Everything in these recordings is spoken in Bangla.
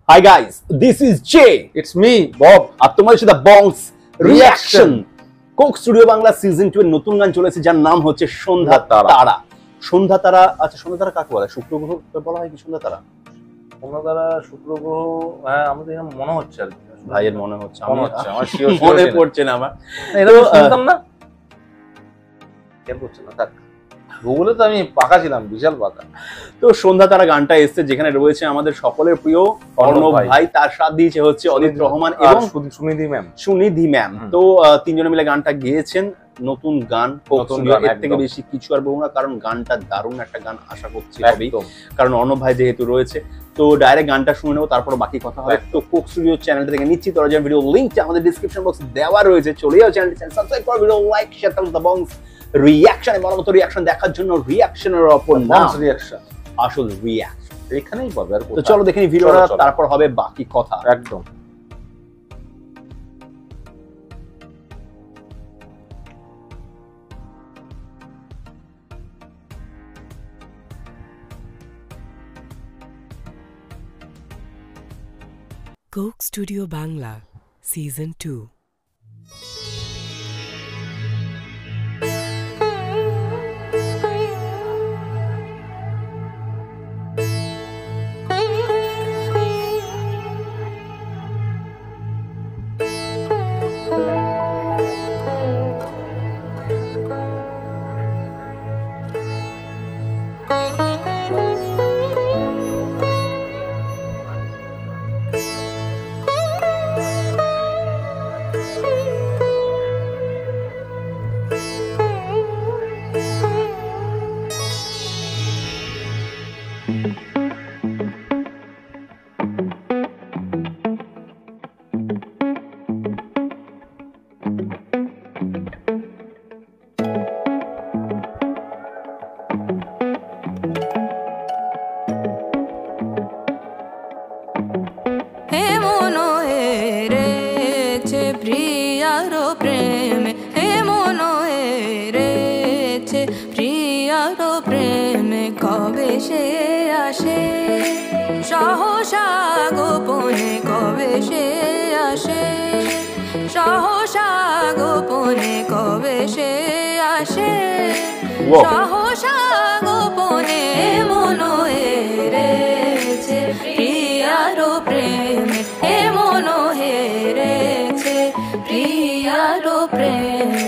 Hi guys, this is Jay. It's me, Bob. আর তোমাদের সাথে Bongs reaction Coke Studio Bangla season 2 এর নতুন গান চলেছে যার নাম হচ্ছে সন্ধ্যা তারা। সন্ধ্যা তারা, আচ্ছা সন্ধ্যা তারা কাকে বলে? শুক্র গ্রহ বলা হয় কি সন্ধ্যা তারা? সন্ধ্যা তারা শুক্র গ্রহ, হ্যাঁ আমাদের এরকম মনে হচ্ছে আর কি। ভাইয়ের মনে হচ্ছে, আমার মনে পড়ছে না আমার। এটা শুনতাম না, কেন করছে না? থাক, গুগলে তো আমি পাকা ছিলাম, বিশাল পাকা। তো সন্ধ্যা তারা গানটা এসেছে, যেখানে রয়েছে আমাদের সকলের প্রিয় অর্ণব ভাই, তার সাথ দিয়েছে হচ্ছে অদিত রহমান এবং সুনিধি ম্যাম। তো তিনজনে মিলে গানটা গেয়েছেন। নতুন গান, এর থেকে বেশি কিছু আর বলবো না, কারণ গানটা দারুণ একটা গান আশা করছি হবেই, কারণ অর্ণব ভাই যেহেতু রয়েছে। তো ডাইরেক্ট গানটা শুনে নেবো, তারপর বাকি কথা হবে। তো কোক স্টুডিও চ্যানেলটা থেকে নিশ্চিত অরিজিনাল ভিডিও লিংকটা আমাদের ডেসক্রিপশন বক্সে দেওয়া রয়েছে, চলে যাও চ্যানেলটি সাবস্ক্রাইব করো, ভিডিও লাইক শেয়ার করো। দ্য বংস রিঅ্যাকশনে মতো রিঅ্যাকশন দেখার জন্য রিঅ্যাকশনের অপর নাম রিঅ্যাকশন, আসল রিঅ্যাকশন এখানেই পাবে। আর তো চলো দেখে নি ভিডিওটা, তারপর হবে বাকি কথা। একদম Coke Studio Bangla Season 2. কবে সে আসে সহসা গোপনে, কবে সে আসে সহসা গোপনে, কবে সে আসে সহসা গোপনে, মনো হেরেছে প্রিয়ারো প্রেমে, হে মনো হেরেছে প্রিয়ারো প্রেমে।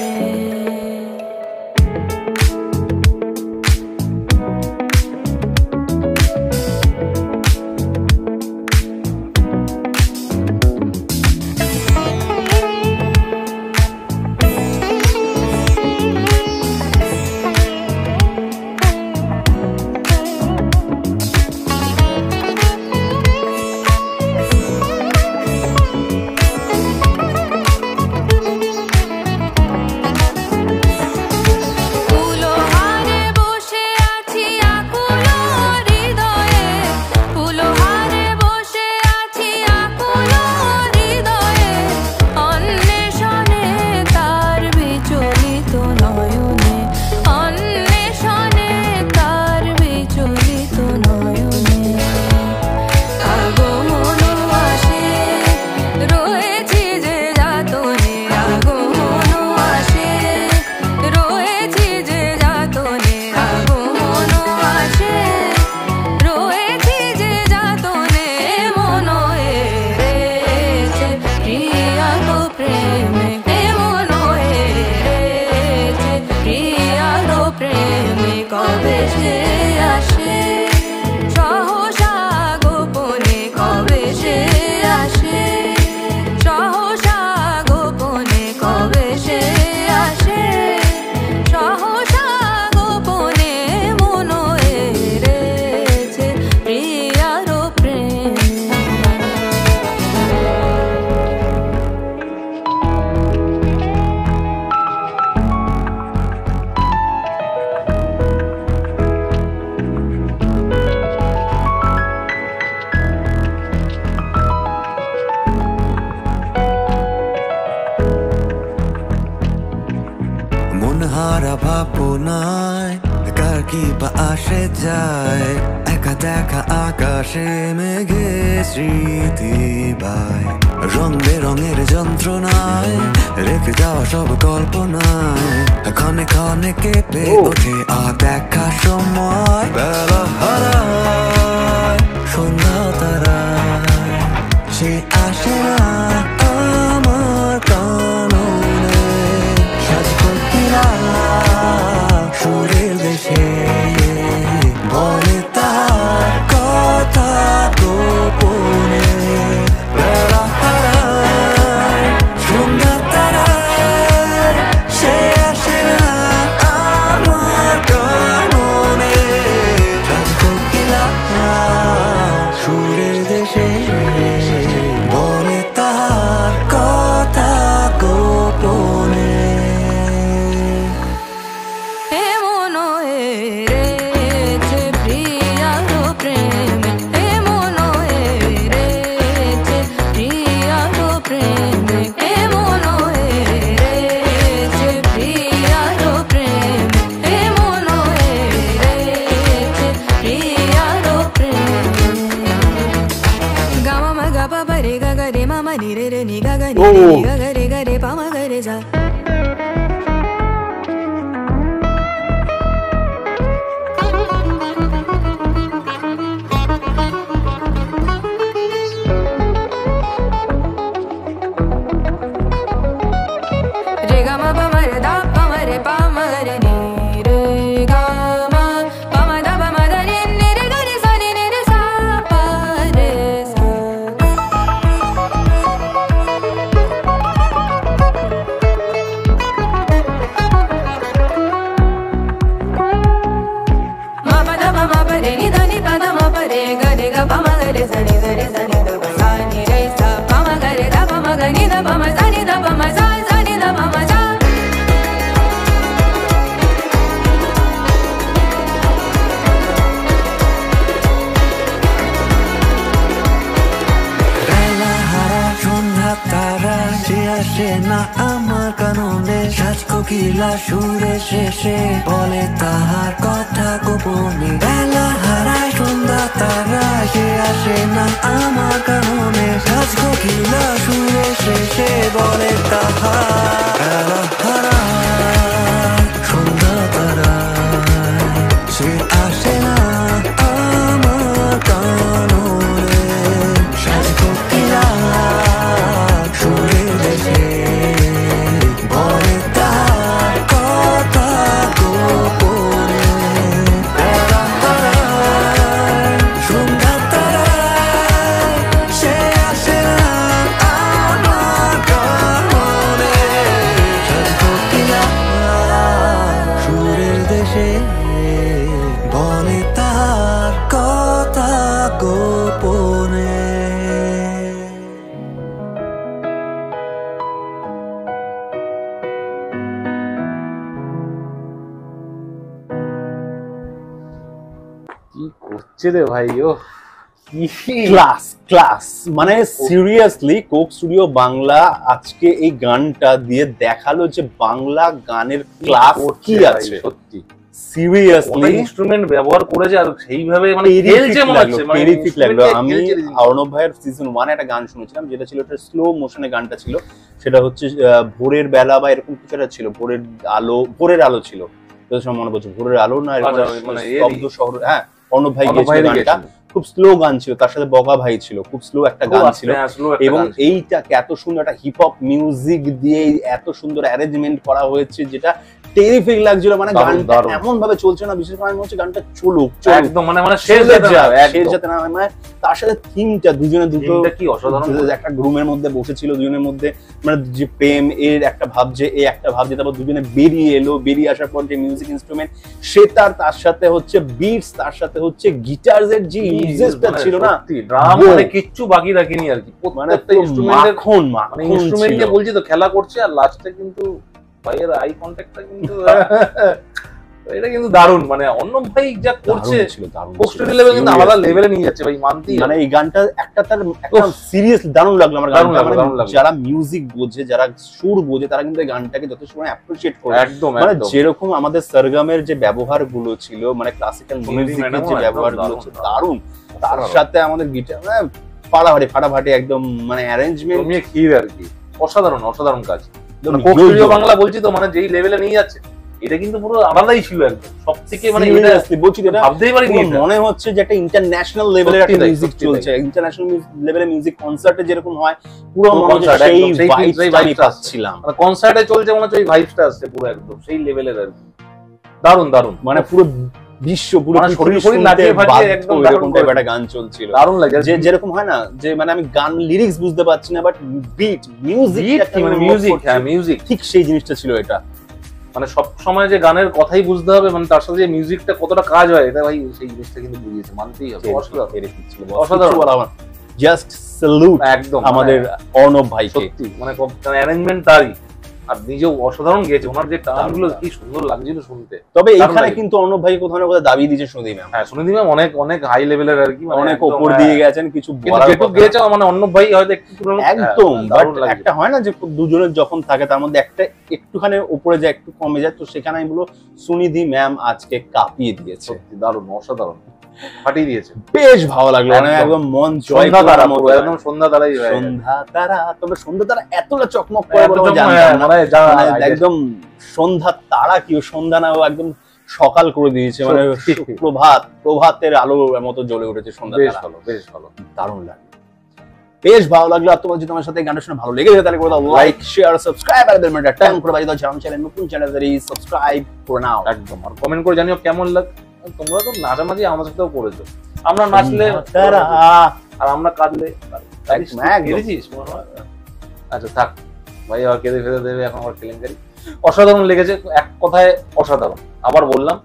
ভাবনায় আর কি বা আসে যায়, একা দেখা আকাশে মেঘে স্মৃতি বাই, রং বেরঙের যন্ত্রণায় রেখে যাওয়া সব কল্পনায় ক্ষণে ক্ষণে কেঁপে ওঠে আর দেখা সময়। বেলা হারায় সন্ধ্যা তারায়, সে আসে না আমার কাননে, সাজকোকিলা সুরের দেশে বলে তার কথা গোপনে। বেলা হারায় সন্ধ্যা তারায়, সে আসে না আমার কাননে, সাজকোকিলা সুরের দেশে বলে তার কথা গোপনে। এমন হয়েছে প্রিয়ার প্রেমে, এমন হয়েছে প্রিয়ার প্রেমে, এমন হয়েছে প্রিয়ার প্রেমে, এমন হয়েছে প্রিয়ার প্রেমে। গামা মা গা পা পা রে গা গা রে মা মা নি রে রে নি গা গা নি রে নি গা গা রে গা রে পা মা গা রে যা। রে গা মা পা মা রে দা পা মা রে পা মা রে নি রে গা মা পা মা দা পা মা দা রে নি রে গা রে সা নি রে সা পা রে সা। Ma pa da ma pa re ni da ni pa da ma pa re ga pa ma ga re sa ni da pa sa ni re sa pa ma ga re da pa ma ga ni da pa ma sa ni da pa ma sa ni da pa ma sa। বেলা হারা সন্ধ্যা তারা, সে আসে না আমার কাননে, সাজকোকিলা সুরে শেষে বলে তাহার কথা গোপনে। বেলা হারায় সন্ধ্যা তারা, সে আসে না আমার কাননে, সাজকোকিলা সুরে শেষে বলে তাহার। বেলা হারায় সন্ধ্যা তারা, সে আসে না আমার কাননে, সাজকোকিলা সুরের দেশে বলে তার কথা গোপনে। বেলা হারায় সন্ধ্যা তারায়, সে আসে না আমার কাননে, সাজকোকিলা সুরের দেশে বলে তার কথা গোপনে। কি করছে রে ভাই, ও কি ক্লাস ক্লাস, মানে সিরিয়াসলি কোক স্টুডিও বাংলা আজকে এই গানটা দিয়ে দেখালো যে বাংলা গানের ক্লাস কি আছে। সত্যি সিরিয়াসলি ইনস্ট্রুমেন্ট ব্যবহার করেছে আর সেইভাবে মানে খেলছে মনে হচ্ছে, মানে টেরিফিক লাগলো। আমি খেলছে রীতিমতো। অর্ণব ভাইয়ের সিজন 1 একটা গান শুনেছিলাম, যেটা ছিল একটা স্লো মোশনে গানটা ছিল, সেটা হচ্ছে ভোরের বেলা বা এরকম কিছু একটা ছিল, ভোরের আলো ছিল, যত সময় মনে পড়ছে ভোরের আলো না এরকম মানে শব্দ শহর। হ্যাঁ, অর্ণব ভাই গেছিল গানটা, খুব স্লো গান ছিল, তার সাথে বগা ভাই ছিল, খুব স্লো একটা গান ছিল, এবং এইটা এত সুন্দর একটা হিপ হপ মিউজিক দিয়ে এত সুন্দর অ্যারেঞ্জমেন্ট করা হয়েছে, যেটা টেরিফিক লাগছিল। মানে গানটা এমন ভাবে চলছে না, বিশেষ করে মনে হচ্ছে গানটা চলুক একদম, মানে শেষ যাতে না, মানে তার সাথে থিমটা দুজনে দুটো কি অসাধারণ, একটা রুমের মধ্যে বসেছিল দুজনের মধ্যে, মানে যে প্রেম এর একটা ভাব, যে এ একটা ভাব, যে তারপর দুজনে বেরিয়ে এলো, বেরিয়ে আসার পর যে মিউজিক ইনস্ট্রুমেন্ট সে তার সাথে হচ্ছে বিটস, তার সাথে হচ্ছে গিটারস এর যে ইউজেসটা ছিল না, ড্রাম মানে কিচ্ছু বাকি রাখেনি আর কি, প্রত্যেকটা ইনস্ট্রুমেন্টের মানে ইনস্ট্রুমেন্ট নিয়ে বলছি তো খেলা করছে, আর লাস্টে কিন্তু ভাইয়ের আই কন্টাক্টটা কিন্তু এটা কিন্তু দারুণ, মানে অর্ণব ভাই যা করছে পোস্টারি লেভেল কিন্তু আলাদা লেভেলে নিয়ে যাচ্ছে ভাই, মানতেই মানে এই গানটা একটা তার একটা সিরিয়াস দারুণ লাগলো আমার গানটা। মানে যারা মিউজিক বোঝে, যারা সুর বোঝে, তারা কিন্তু এই গানটাকে যথেষ্ট সময় অ্যাপ্রিশিয়েট করে। একদম মানে যেরকম আমাদের সরগমের যে ব্যবহার গুলো ছিল, মানে ক্লাসিক্যাল মিউজিকের যে ব্যবহার গুলো ছিল দারুণ, তার সাথে আমাদের গিটার মানে ফাটাফাটি একদম মানে অ্যারেঞ্জমেন্ট নিয়ে ক্ষীর আর কি, অসাধারণ অসাধারণ কাজ। স্টুডিও বাংলা বলছি তো, মানে যেই লেভেলে নিয়ে যাচ্ছে এটা কিন্তু পুরো আলাদাই ছিল একদম, সবথেকে মানে এটা বলছি এটা ভাবতেই পারিনি, মনে হচ্ছে যে একটা ইন্টারন্যাশনাল লেভেলের একটা মিউজিক চলছে। ইন্টারন্যাশনাল লেভেলের মিউজিক কনসার্টে যেরকম হয় পুরো মনে হচ্ছে সেই ভাইবটা আমি পাচ্ছিলাম। মানে কনসার্টে চলছে মনে হচ্ছে ওই ভাইবটা আসছে পুরো একদম সেই লেভেলের আর কি। দারুণ দারুণ, মানে পুরো বিশ্ব পুরো শরীর শরীর নাচিয়ে ফাটিয়ে একদম এরকম টাইপের একটা গান চলছিল, দারুণ লাগে। যে যেরকম হয় না যে মানে আমি গান লিরিক্স বুঝতে পারছি না, বাট বিট মিউজিক মানে মিউজিক, হ্যাঁ মিউজিক ঠিক সেই জিনিসটা ছিল এটা। মানে সব সময় যে গানের কথাই বুঝতে হবে, মানে তার সাথে যে মিউজিকটা কতটা কাজ হয় এটা ভাই সেই জিনিসটা কিন্তু বুঝিয়েছে, মানতেই হবে। অসাধারণ, জাস্ট স্যালুট একদম আমাদের অর্ণব ভাইকে, সত্যি মানে অ্যারেঞ্জমেন্ট তারই, আর নিজেও অসাধারণ গেয়েছে। ওনার যে টানগুলো কি সুন্দর লাগছিল শুনতে। তবে এখানে কিন্তু অর্ণব ভাই কোথাও না কোথাও দাবি দিয়েছে সুনিধি ম্যাম। হ্যাঁ সুনিধি ম্যাম অনেক অনেক হাই লেভেলের আর কি, অনেক উপর দিয়ে গেছেন, কিছু যেটুকু গেয়েছে মানে অর্ণব ভাই হয়তো একটু একদম, বাট একটা হয় না যে দুজনের যখন থাকে তার মধ্যে একটা একটুখানি উপরে যায় একটু কমে যায়, তো সেখানে আমি বলবো সুনিধি ম্যাম আজকে কাঁপিয়ে দিয়েছে। সত্যি দারুণ অসাধারণ ফাটিয়ে দিয়েছে, বেশ ভালো লাগলো, মানে একদম মন জয় করার মতো একদম সন্ধ্যা তারাই সন্ধ্যা তারা। তবে সন্ধ্যা তারা এতটা চকমক করে একদম সন্ধ্যা তারা কি সন্ধ্যা না, ও একদম সকাল করে দিয়েছে, মানে প্রভাতের আলোর মতো জ্বলে উঠেছে সন্ধ্যা। বেশ ভালো, বেশ ভালো, দারুণ লাগলো, বেশ ভালো লাগলো। আর তোমার যদি আমার সাথে গানটা শুনে ভালো লেগেছে তাহলে করে দাও লাইক শেয়ার সাবস্ক্রাইব আর বেল বাটনটা টান করে বাজিয়ে দাও। চ্যানেল নতুন চ্যানেল সাবস্ক্রাইব করে নাও একদম, আর কমেন্ট করে জানিও কেমন লাগে। তোমরা তো নাচামাজি আমার সাথেও করেছো, আমরা নাচলে আর আমরা কাঁদলে কেঁদেছিস। আচ্ছা থাক ভাই, আবার কেঁদে ফেলে দেবে এখন আমার কেলেঙ্কারি। অসাধারণ লেগেছে, এক কথায় অসাধারণ। আবার বললাম,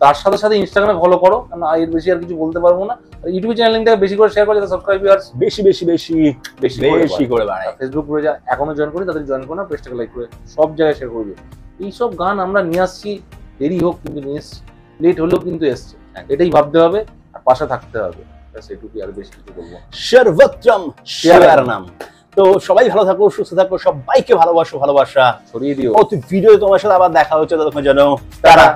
তার সাথে সাথে ইনস্টাগ্রামে ফলো করো, কারণ এর বেশি আর কিছু বলতে পারবো না। ইউটিউব চ্যানেলটাকে বেশি করে শেয়ার করে যাতে সাবস্ক্রাইবার্স বেশি করে বাড়ে। ফেসবুক পেজে এখনো জয়েন করি, তাদের জয়েন করো না, পেজটাকে লাইক করে সব জায়গায় শেয়ার করে দিও। এইসব গান আমরা নিয়ে আসছি, দেরি হোক কিন্তু নিয়ে এসছি, লেট হলেও কিন্তু এসছে, এটাই ভাবতে হবে আর পাশে থাকতে হবে। সেটুকুই, আর বেশি কিছু বলবো। সর্বত্রম শিবরানাম। তো সবাই ভালো থাকো, সুস্থ থাকো, সবাইকে ভালোবাসা ছড়িয়ে দিও। ভিডিও তোমার সাথে আবার দেখা হচ্ছে, ততক্ষণ জানো টাটা।